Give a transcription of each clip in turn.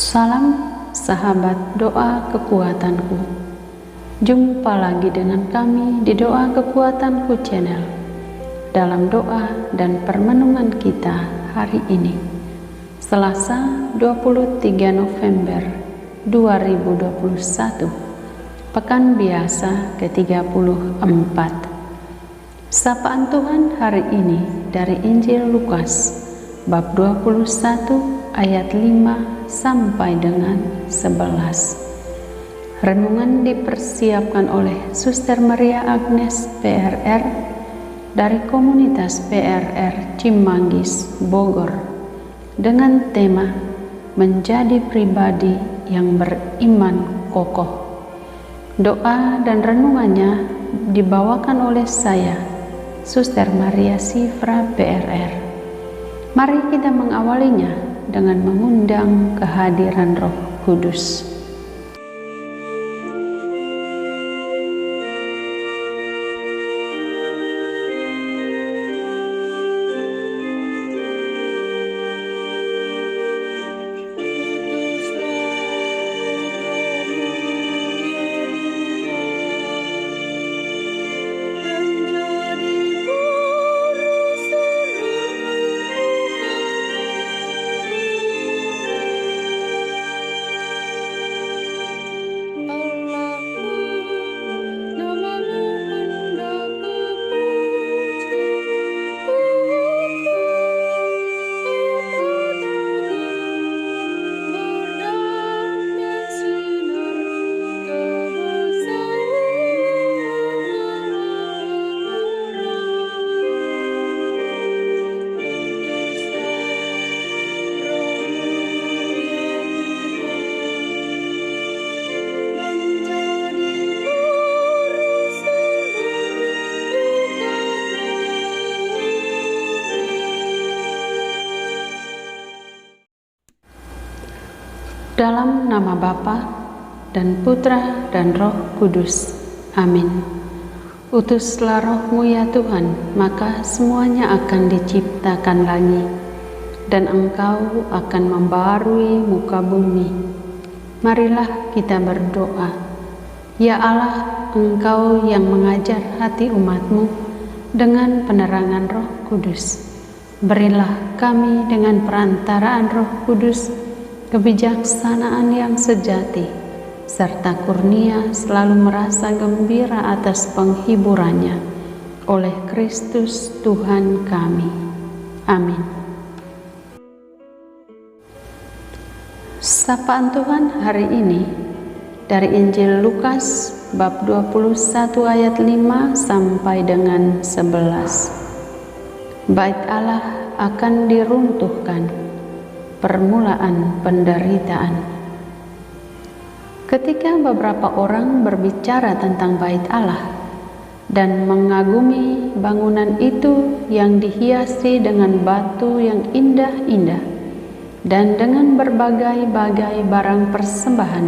Salam sahabat doa kekuatanku. Jumpa lagi dengan kami di Doa Kekuatanku Channel dalam doa dan permenungan kita hari ini, Selasa 23 November 2021, Pekan Biasa ke-34. Sapaan Tuhan hari ini dari Injil Lukas bab 21 ayat 5 sampai dengan 11. Renungan dipersiapkan oleh Suster Maria Agnes PRR dari komunitas PRR Cimanggis, Bogor, dengan tema menjadi pribadi yang beriman kokoh. Doa dan renungannya dibawakan oleh saya, Suster Maria Sifra PRR. Mari kita mengawalinya dengan mengundang kehadiran Roh Kudus. Dalam nama Bapa dan Putra dan Roh Kudus. Amin. Utuslah Roh-Mu ya Tuhan, maka semuanya akan diciptakan lagi, dan Engkau akan membarui muka bumi. Marilah kita berdoa. Ya Allah, Engkau yang mengajar hati umat-Mu dengan penerangan Roh Kudus, berilah kami dengan perantaraan Roh Kudus kebijaksanaan yang sejati, serta kurnia selalu merasa gembira atas penghiburannya oleh Kristus Tuhan kami. Amin. Sapaan Tuhan hari ini dari Injil Lukas bab 21 ayat 5 sampai dengan 11. Bait Allah akan diruntuhkan. Permulaan penderitaan. Ketika beberapa orang berbicara tentang bait Allah dan mengagumi bangunan itu yang dihiasi dengan batu yang indah-indah dan dengan berbagai-bagai barang persembahan,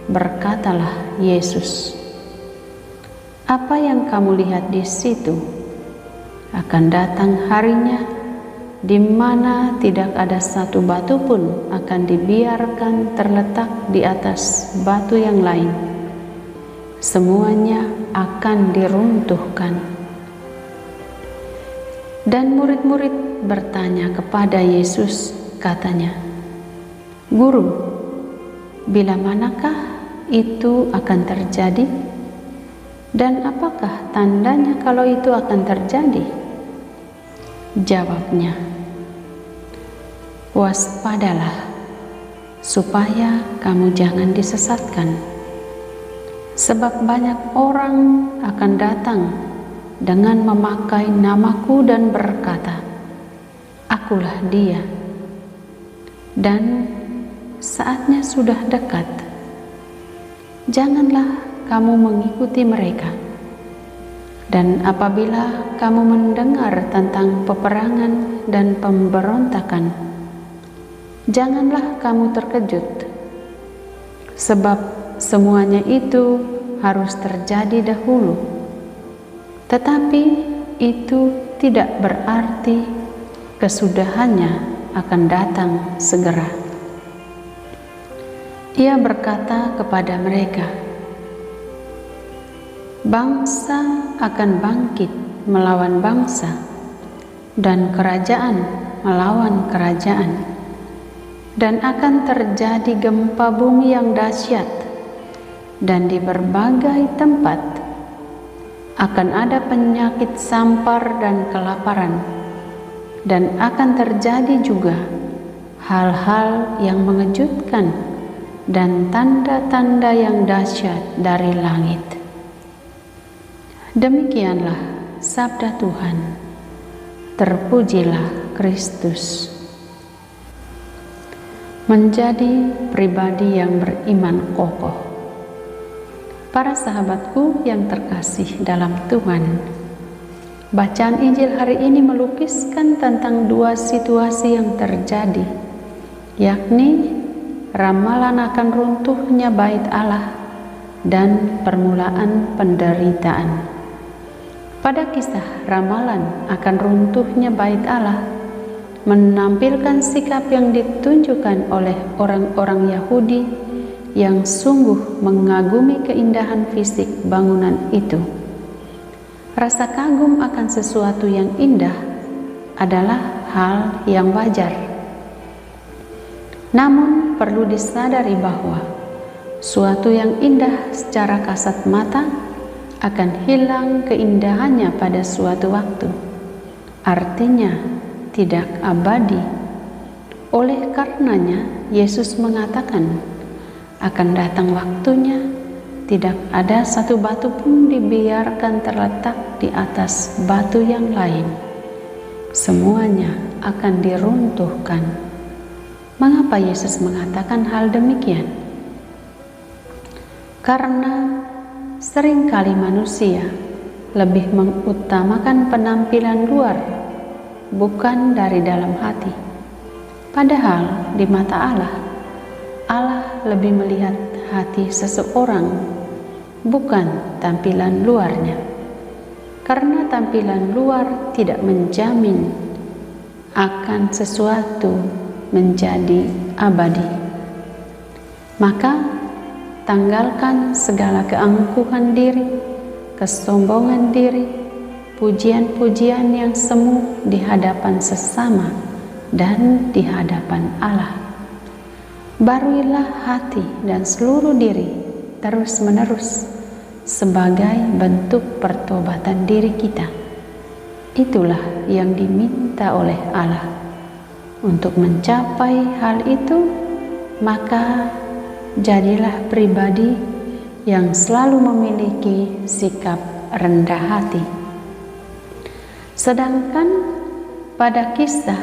berkatalah Yesus, "Apa yang kamu lihat di situ? Akan datang harinya di mana tidak ada satu batu pun akan dibiarkan terletak di atas batu yang lain. Semuanya akan diruntuhkan." Dan murid-murid bertanya kepada Yesus, katanya, "Guru, bila manakah itu akan terjadi? Dan apakah tandanya kalau itu akan terjadi?" Jawabnya, "Waspadalah, supaya kamu jangan disesatkan. Sebab banyak orang akan datang dengan memakai namaku dan berkata, 'Akulah Dia.' Dan saatnya sudah dekat. Janganlah kamu mengikuti mereka. Dan apabila kamu mendengar tentang peperangan dan pemberontakan, janganlah kamu terkejut, sebab semuanya itu harus terjadi dahulu. Tetapi itu tidak berarti kesudahannya akan datang segera. Ia berkata kepada mereka, bangsa akan bangkit melawan bangsa, dan kerajaan melawan kerajaan, dan akan terjadi gempa bumi yang dahsyat, dan di berbagai tempat akan ada penyakit sampar dan kelaparan, dan akan terjadi juga hal-hal yang mengejutkan dan tanda-tanda yang dahsyat dari langit. Demikianlah sabda Tuhan. Terpujilah Kristus. Menjadi pribadi yang beriman kokoh. Para sahabatku yang terkasih dalam Tuhan, bacaan Injil hari ini melukiskan tentang dua situasi yang terjadi, yakni ramalan akan runtuhnya bait Allah dan permulaan penderitaan. Pada kisah ramalan akan runtuhnya bait Allah menampilkan sikap yang ditunjukkan oleh orang-orang Yahudi yang sungguh mengagumi keindahan fisik bangunan itu. Rasa kagum akan sesuatu yang indah adalah hal yang wajar. Namun perlu disadari bahwa suatu yang indah secara kasat mata akan hilang keindahannya pada suatu waktu. Artinya tidak abadi. Oleh karenanya Yesus mengatakan, akan datang waktunya tidak ada satu batu pun dibiarkan terletak di atas batu yang lain. Semuanya akan diruntuhkan. Mengapa Yesus mengatakan hal demikian? Karena seringkali manusia lebih mengutamakan penampilan luar, bukan dari dalam hati. Padahal di mata Allah, Allah lebih melihat hati seseorang, bukan tampilan luarnya. Karena tampilan luar tidak menjamin akan sesuatu menjadi abadi. Maka tanggalkan segala keangkuhan diri, kesombongan diri, pujian-pujian yang semu di hadapan sesama dan di hadapan Allah. Baruilah hati dan seluruh diri terus-menerus sebagai bentuk pertobatan diri kita. Itulah yang diminta oleh Allah. Untuk mencapai hal itu, maka jadilah pribadi yang selalu memiliki sikap rendah hati. Sedangkan pada kisah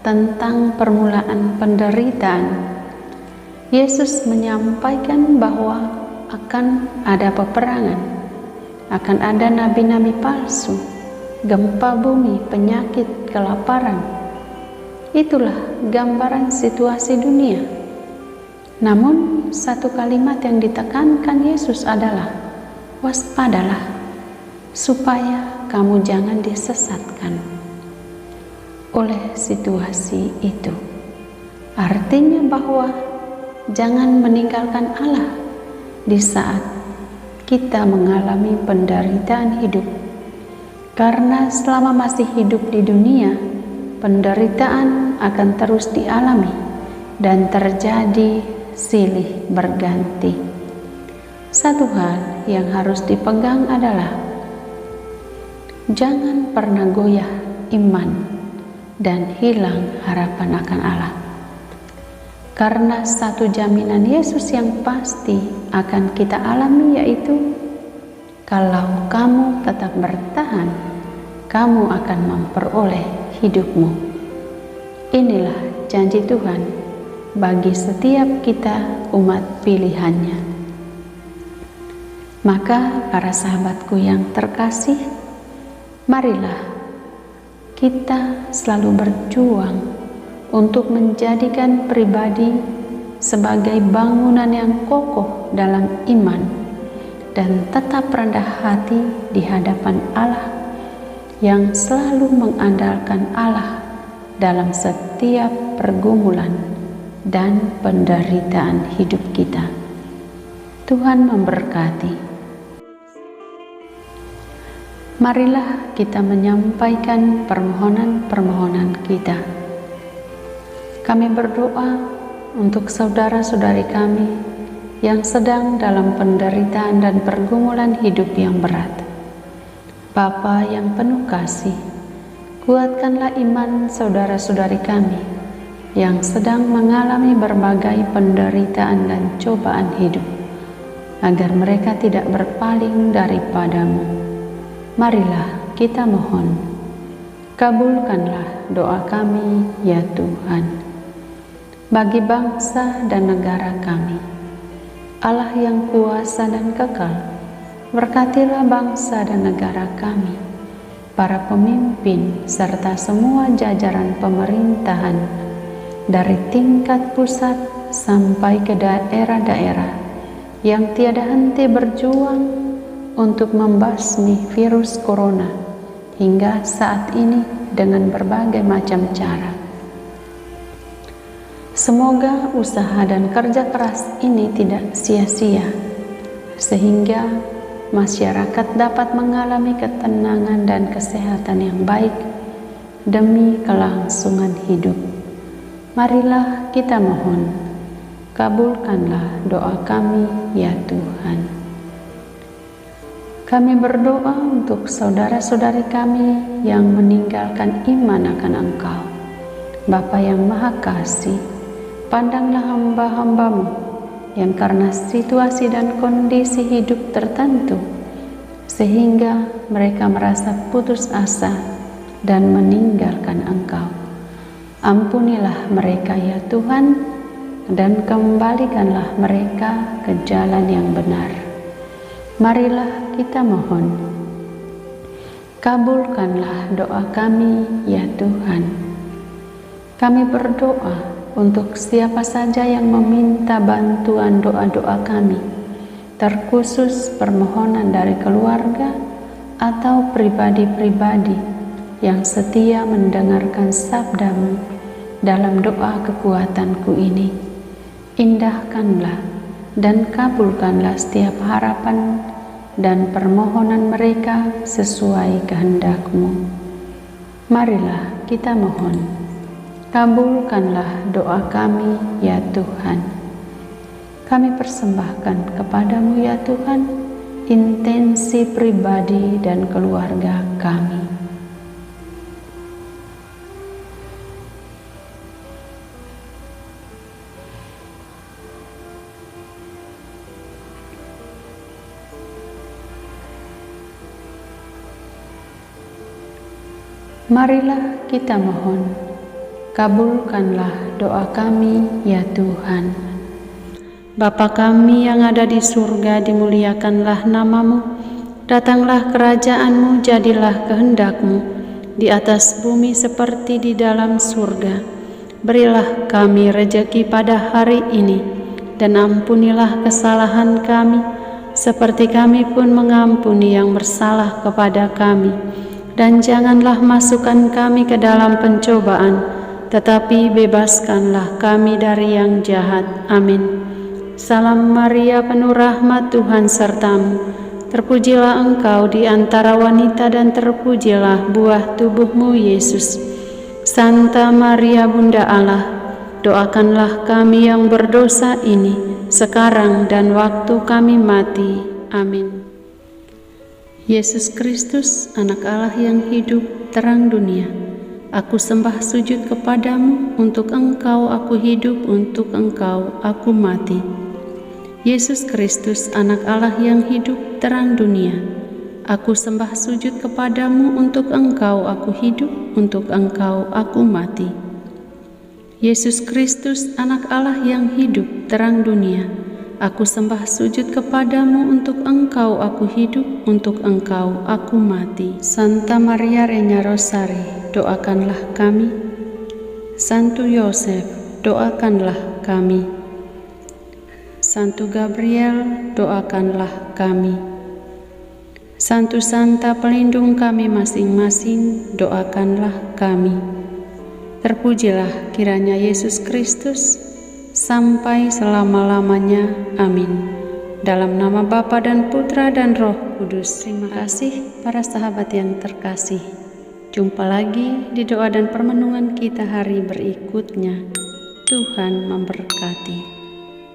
tentang permulaan penderitaan, Yesus menyampaikan bahwa akan ada peperangan, akan ada nabi-nabi palsu, gempa bumi, penyakit, kelaparan. Itulah gambaran situasi dunia. Namun satu kalimat yang ditekankan Yesus adalah waspadalah, supaya kamu jangan disesatkan oleh situasi itu. Artinya bahwa jangan meninggalkan Allah di saat kita mengalami penderitaan hidup, karena selama masih hidup di dunia, penderitaan akan terus dialami dan terjadi silih berganti. Satu hal yang harus dipegang adalah jangan pernah goyah iman dan hilang harapan akan Allah. Karena satu jaminan Yesus yang pasti akan kita alami, yaitu kalau kamu tetap bertahan, kamu akan memperoleh hidupmu. Inilah janji Tuhan bagi setiap kita umat pilihannya. Maka para sahabatku yang terkasih, marilah kita selalu berjuang untuk menjadikan pribadi sebagai bangunan yang kokoh dalam iman dan tetap rendah hati di hadapan Allah, yang selalu mengandalkan Allah dalam setiap pergumulan dan penderitaan hidup kita. Tuhan memberkati. Marilah kita menyampaikan permohonan-permohonan kita. Kami berdoa untuk saudara-saudari kami yang sedang dalam penderitaan dan pergumulan hidup yang berat. Bapa yang penuh kasih, kuatkanlah iman saudara-saudari kami yang sedang mengalami berbagai penderitaan dan cobaan hidup, agar mereka tidak berpaling daripadamu. Marilah kita mohon, kabulkanlah doa kami ya Tuhan. Bagi bangsa dan negara kami, Allah yang kuasa dan kekal, berkatilah bangsa dan negara kami, para pemimpin serta semua jajaran pemerintahan dari tingkat pusat sampai ke daerah-daerah yang tiada henti berjuang untuk membasmi virus corona hingga saat ini dengan berbagai macam cara. Semoga usaha dan kerja keras ini tidak sia-sia, sehingga masyarakat dapat mengalami ketenangan dan kesehatan yang baik demi kelangsungan hidup. Marilah kita mohon, kabulkanlah doa kami ya Tuhan. Kami berdoa untuk saudara-saudari kami yang meninggalkan iman akan Engkau. Bapa yang Maha Kasih, pandanglah hamba-hambamu yang karena situasi dan kondisi hidup tertentu sehingga mereka merasa putus asa dan meninggalkan Engkau. Ampunilah mereka ya Tuhan, dan kembalikanlah mereka ke jalan yang benar. Marilah kita mohon, kabulkanlah doa kami ya Tuhan. Kami berdoa untuk siapa saja yang meminta bantuan doa-doa kami, terkhusus permohonan dari keluarga atau pribadi-pribadi yang setia mendengarkan sabda-Mu dalam doa kekuatanku ini. Indahkanlah dan kabulkanlah setiap harapan dan permohonan mereka sesuai kehendak-Mu. Marilah kita mohon, kabulkanlah doa kami ya Tuhan. Kami persembahkan kepadamu ya Tuhan intensi pribadi dan keluarga kami. Marilah kita mohon, kabulkanlah doa kami ya Tuhan. Bapa kami yang ada di surga, dimuliakanlah nama-Mu. Datanglah kerajaan-Mu, jadilah kehendak-Mu di atas bumi seperti di dalam surga. Berilah kami rejeki pada hari ini, dan ampunilah kesalahan kami seperti kami pun mengampuni yang bersalah kepada kami. Dan janganlah masukkan kami ke dalam pencobaan, tetapi bebaskanlah kami dari yang jahat. Amin. Salam Maria, penuh rahmat, Tuhan serta-Mu. Terpujilah Engkau di antara wanita dan terpujilah buah tubuh-Mu, Yesus. Santa Maria, Bunda Allah, doakanlah kami yang berdosa ini, sekarang dan waktu kami mati. Amin. Yesus Kristus, Anak Allah yang hidup, terang dunia, aku sembah sujud kepadamu, untuk Engkau aku hidup, untuk Engkau aku mati. Yesus Kristus, Anak Allah yang hidup, terang dunia, aku sembah sujud kepadamu, untuk Engkau aku hidup, untuk Engkau aku mati. Yesus Kristus, Anak Allah yang hidup, terang dunia, aku sembah sujud kepadamu, untuk Engkau aku hidup, untuk Engkau aku mati. Santa Maria Regna Rosari, doakanlah kami. Santo Yosef, doakanlah kami. Santo Gabriel, doakanlah kami. Santo Santa pelindung kami masing-masing, doakanlah kami. Terpujilah kiranya Yesus Kristus, sampai selama-lamanya. Amin. Dalam nama Bapa dan Putra dan Roh Kudus. Terima kasih para sahabat yang terkasih. Jumpa lagi di doa dan permenungan kita hari berikutnya. Tuhan memberkati.